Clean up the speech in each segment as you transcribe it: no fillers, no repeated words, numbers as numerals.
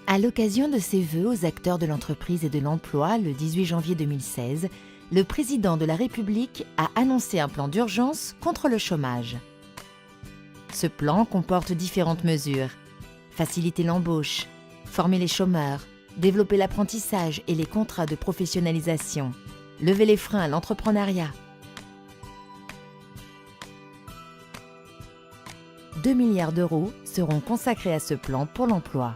À l'occasion de ses vœux aux acteurs de l'entreprise et de l'emploi le 18 janvier 2016, le président de la République a annoncé un plan d'urgence contre le chômage. Ce plan comporte différentes mesures. Faciliter l'embauche, former les chômeurs, développer l'apprentissage et les contrats de professionnalisation, lever les freins à l'entrepreneuriat. 2 milliards d'euros seront consacrés à ce plan pour l'emploi.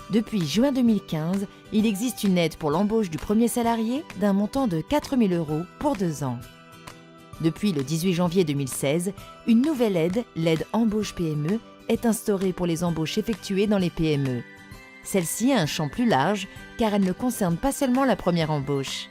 Depuis juin 2015, il existe une aide pour l'embauche du premier salarié d'un montant de 4 000 € pour 2 ans. Depuis le 18 janvier 2016, une nouvelle aide, l'aide embauche PME, est instaurée pour les embauches effectuées dans les PME. Celle-ci a un champ plus large car elle ne concerne pas seulement la première embauche.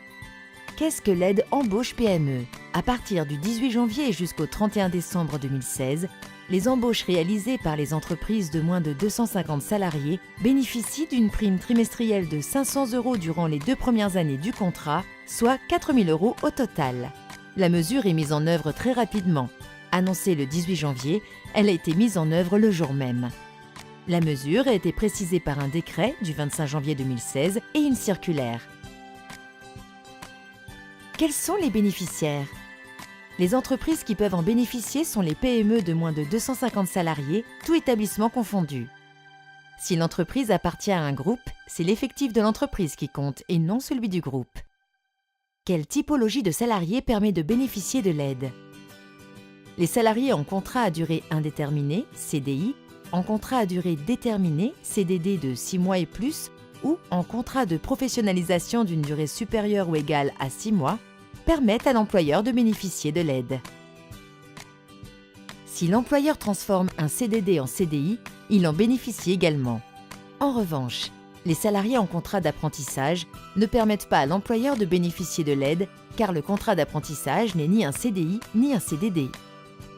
Qu'est-ce que l'aide embauche PME? À partir du 18 janvier jusqu'au 31 décembre 2016, les embauches réalisées par les entreprises de moins de 250 salariés bénéficient d'une prime trimestrielle de 500 € durant les 2 premières années du contrat, soit 4 000 € au total. La mesure est mise en œuvre très rapidement. Annoncée le 18 janvier, elle a été mise en œuvre le jour même. La mesure a été précisée par un décret du 25 janvier 2016 et une circulaire. Quels sont les bénéficiaires? Les entreprises qui peuvent en bénéficier sont les PME de moins de 250 salariés, tout établissement confondu. Si l'entreprise appartient à un groupe, c'est l'effectif de l'entreprise qui compte et non celui du groupe. Quelle typologie de salariés permet de bénéficier de l'aide? Les salariés en contrat à durée indéterminée, CDI, en contrat à durée déterminée, CDD de 6 mois et plus, ou en contrat de professionnalisation d'une durée supérieure ou égale à 6 mois, permettent à l'employeur de bénéficier de l'aide. Si l'employeur transforme un CDD en CDI, il en bénéficie également. En revanche, les salariés en contrat d'apprentissage ne permettent pas à l'employeur de bénéficier de l'aide car le contrat d'apprentissage n'est ni un CDI ni un CDD.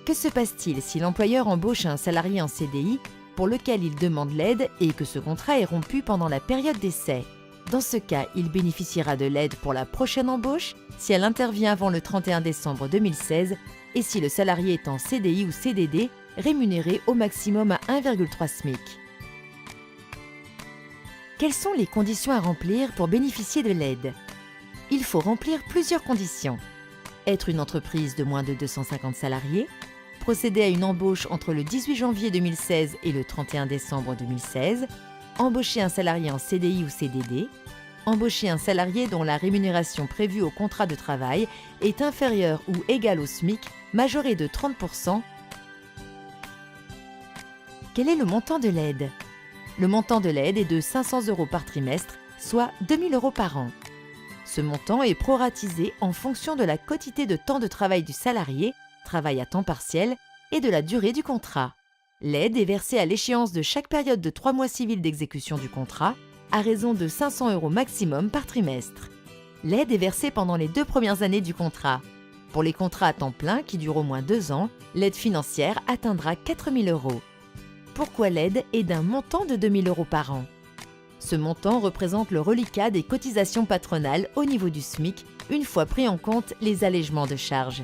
Que se passe-t-il si l'employeur embauche un salarié en CDI pour lequel il demande l'aide et que ce contrat est rompu pendant la période d'essai? Dans ce cas, il bénéficiera de l'aide pour la prochaine embauche si elle intervient avant le 31 décembre 2016 et si le salarié est en CDI ou CDD, rémunéré au maximum à 1,3 SMIC. Quelles sont les conditions à remplir pour bénéficier de l'aide? Il faut remplir plusieurs conditions. Être une entreprise de moins de 250 salariés, procéder à une embauche entre le 18 janvier 2016 et le 31 décembre 2016, embaucher un salarié en CDI ou CDD, embaucher un salarié dont la rémunération prévue au contrat de travail est inférieure ou égale au SMIC, majoré de 30 %. Quel est le montant de l'aide? Le montant de l'aide est de 500 € par trimestre, soit 2 000 € par an. Ce montant est proratisé en fonction de la quotité de temps de travail du salarié, travail à temps partiel, et de la durée du contrat. L'aide est versée à l'échéance de chaque période de 3 mois civils d'exécution du contrat, à raison de 500 € maximum par trimestre. L'aide est versée pendant les 2 premières années du contrat. Pour les contrats à temps plein qui durent au moins 2 ans, l'aide financière atteindra 4 000 €. Pourquoi l'aide est d'un montant de 2 000 € par an? Ce montant représente le reliquat des cotisations patronales au niveau du SMIC, une fois pris en compte les allègements de charges.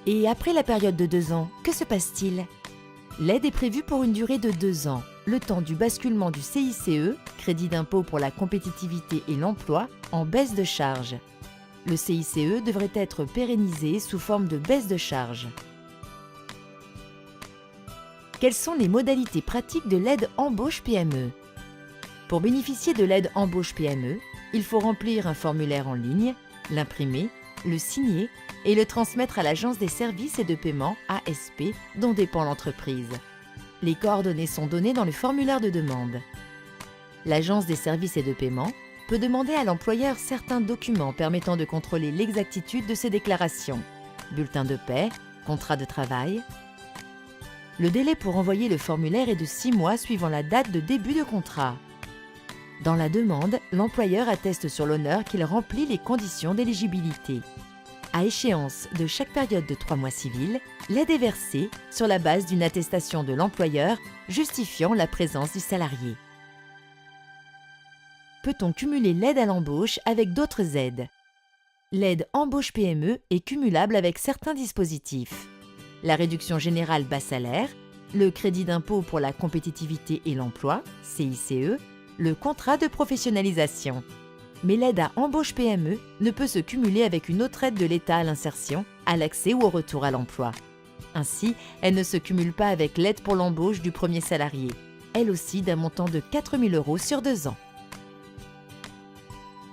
Et après la période de 2 ans, que se passe-t-il? L'aide est prévue pour une durée de 2 ans, le temps du basculement du CICE, Crédit d'impôt pour la compétitivité et l'emploi, en baisse de charge. Le CICE devrait être pérennisé sous forme de baisse de charge. Quelles sont les modalités pratiques de l'aide embauche PME? Pour bénéficier de l'aide embauche PME, il faut remplir un formulaire en ligne, l'imprimer, le signer et le transmettre à l'Agence des services et de paiement, ASP, dont dépend l'entreprise. Les coordonnées sont données dans le formulaire de demande. L'Agence des services et de paiement peut demander à l'employeur certains documents permettant de contrôler l'exactitude de ses déclarations. Bulletin de paie, contrat de travail. Le délai pour envoyer le formulaire est de 6 mois suivant la date de début de contrat. Dans la demande, l'employeur atteste sur l'honneur qu'il remplit les conditions d'éligibilité. À échéance de chaque période de 3 mois civils, l'aide est versée sur la base d'une attestation de l'employeur justifiant la présence du salarié. Peut-on cumuler l'aide à l'embauche avec d'autres aides? L'aide embauche PME est cumulable avec certains dispositifs. La réduction générale bas salaire, le crédit d'impôt pour la compétitivité et l'emploi, CICE, le contrat de professionnalisation. Mais l'aide à embauche PME ne peut se cumuler avec une autre aide de l'État à l'insertion, à l'accès ou au retour à l'emploi. Ainsi, elle ne se cumule pas avec l'aide pour l'embauche du premier salarié, elle aussi d'un montant de 4 000 € sur 2 ans.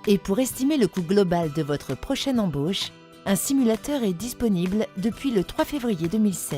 Et pour estimer le coût global de votre prochaine embauche, un simulateur est disponible depuis le 3 février 2016.